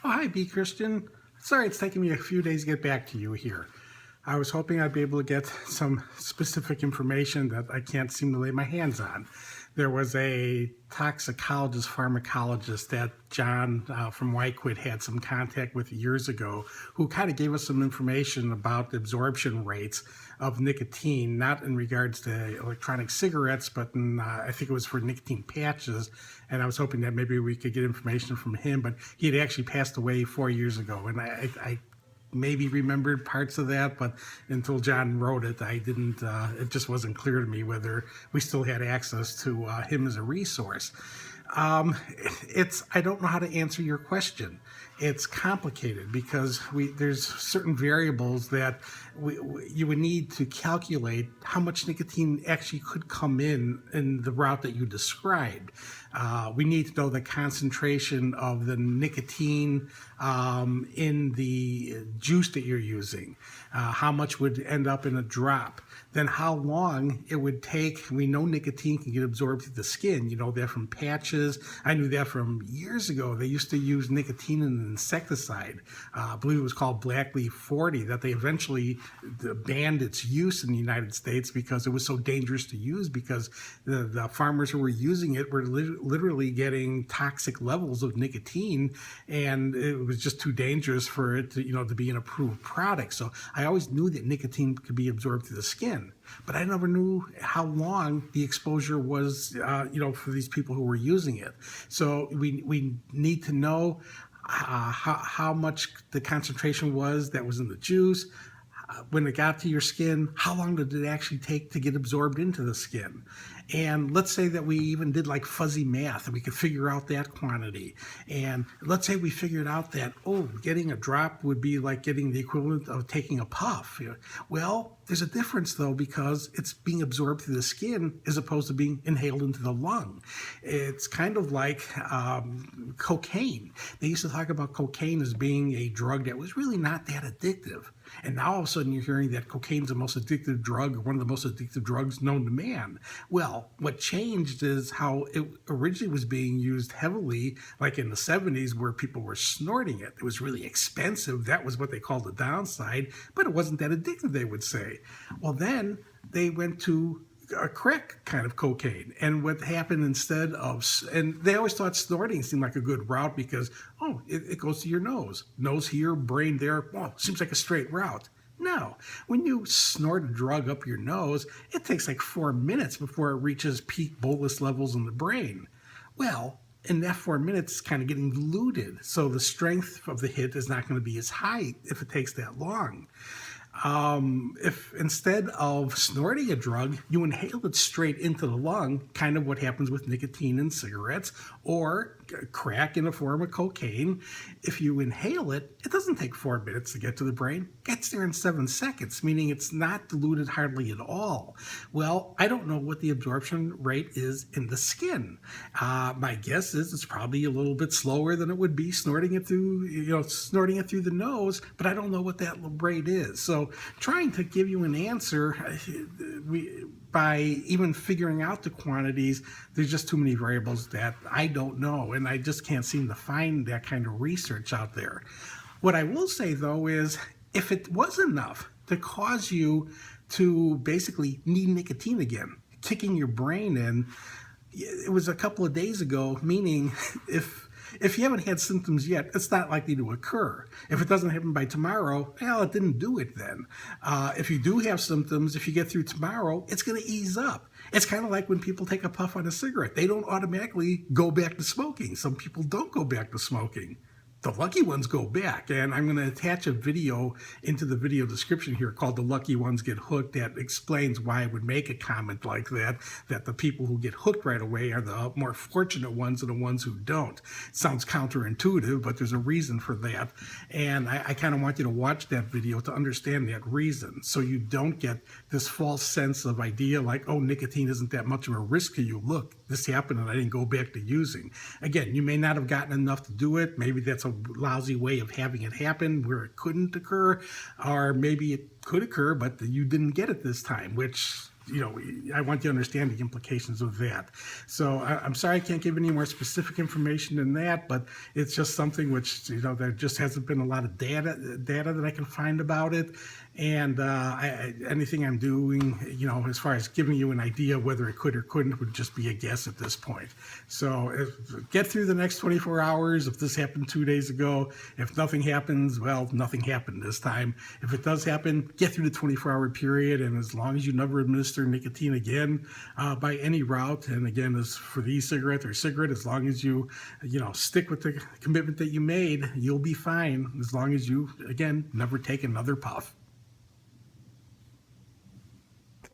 Oh, hi, B. Christian. Sorry it's taken me a few days to get back to you here. I was hoping I'd be able to get some specific information that I can't seem to lay my hands on. There was a toxicologist, pharmacologist that John from Whitequid had some contact with years ago, who kind of gave us some information about the absorption rates of nicotine, not in regards to electronic cigarettes, but I think it was for nicotine patches. And I was hoping that maybe we could get information from him, but he had actually passed away 4 years ago. And I maybe remembered parts of that, but until John wrote it, I didn't, it just wasn't clear to me whether we still had access to him as a resource. I don't know how to answer your question. It's complicated because there's certain variables that you would need to calculate how much nicotine actually could come in the route that you described. We need to know the concentration of the nicotine in the juice that you're using, how much would end up in a drop, then how long it would take. We know nicotine can get absorbed through the skin. You know that from patches. I knew that from years ago. They used to use nicotine in an insecticide. I believe it was called Blackleaf 40, that they eventually banned its use in the United States because it was so dangerous to use, because the farmers who were using it were literally getting toxic levels of nicotine, and it was just too dangerous for it to be an approved product. So I always knew that nicotine could be absorbed through the skin, but I never knew how long the exposure was, for these people who were using it. So we need to know how much the concentration was that was in the juice. When it got to your skin, how long did it actually take to get absorbed into the skin? And let's say that we even did like fuzzy math and we could figure out that quantity. And let's say we figured out that, getting a drop would be like getting the equivalent of taking a puff. Well, there's a difference though, because it's being absorbed through the skin as opposed to being inhaled into the lung. It's kind of like cocaine. They used to talk about cocaine as being a drug that was really not that addictive. And now all of a sudden you're hearing that cocaine's the most addictive drug, or one of the most addictive drugs known to man. Well, what changed is how it originally was being used heavily, like in the 70s, where people were snorting it. It was really expensive. That was what they called the downside, but it wasn't that addictive, they would say. Well, then they went to a crack kind of cocaine. And what happened instead of, and they always thought snorting seemed like a good route because, it goes to your nose. Nose here, brain there. Well, seems like a straight route. No, when you snort a drug up your nose, it takes like 4 minutes before it reaches peak bolus levels in the brain. Well, in that 4 minutes, it's kind of getting diluted. So the strength of the hit is not going to be as high if it takes that long. If instead of snorting a drug, you inhale it straight into the lung, kind of what happens with nicotine in cigarettes or crack in the form of cocaine, if you inhale it, it doesn't take 4 minutes to get to the brain. It gets there in 7 seconds, meaning it's not diluted hardly at all. Well, I don't know what the absorption rate is in the skin. My guess is it's probably a little bit slower than it would be snorting it through the nose, but I don't know what that rate is. So trying to give you an answer by even figuring out the quantities, there's just too many variables that I don't know, and I just can't seem to find that kind of research out there. What I will say, though, is if it was enough to cause you to basically need nicotine again, kicking your brain in, it was a couple of days ago, meaning if you haven't had symptoms yet, it's not likely to occur. If it doesn't happen by tomorrow, it didn't do it then. If you do have symptoms, if you get through tomorrow, it's going to ease up. It's kind of like when people take a puff on a cigarette. They don't automatically go back to smoking. Some people don't go back to smoking. The lucky ones go back, and I'm going to attach a video into the video description here called The Lucky Ones Get Hooked that explains why I would make a comment like that the people who get hooked right away are the more fortunate ones and the ones who don't. It sounds counterintuitive, but there's a reason for that, and I kind of want you to watch that video to understand that reason, so you don't get this false sense of idea like, nicotine isn't that much of a risk to you. Look, this happened and I didn't go back to using. Again, you may not have gotten enough to do it. Maybe that's a lousy way of having it happen where it couldn't occur, or maybe it could occur, but you didn't get it this time, which I want you to understand the implications of that. So I'm sorry I can't give any more specific information than that, but it's just something which, there just hasn't been a lot of data that I can find about it. And anything I'm doing, as far as giving you an idea of whether it could or couldn't, would just be a guess at this point. So get through the next 24 hours. If this happened 2 days ago, if nothing happens, well, nothing happened this time. If it does happen, get through the 24-hour period. And as long as you never administer nicotine again by any route, and again, as for the e-cigarette or cigarette, as long as you, stick with the commitment that you made, you'll be fine. As long as you, again, never take another puff.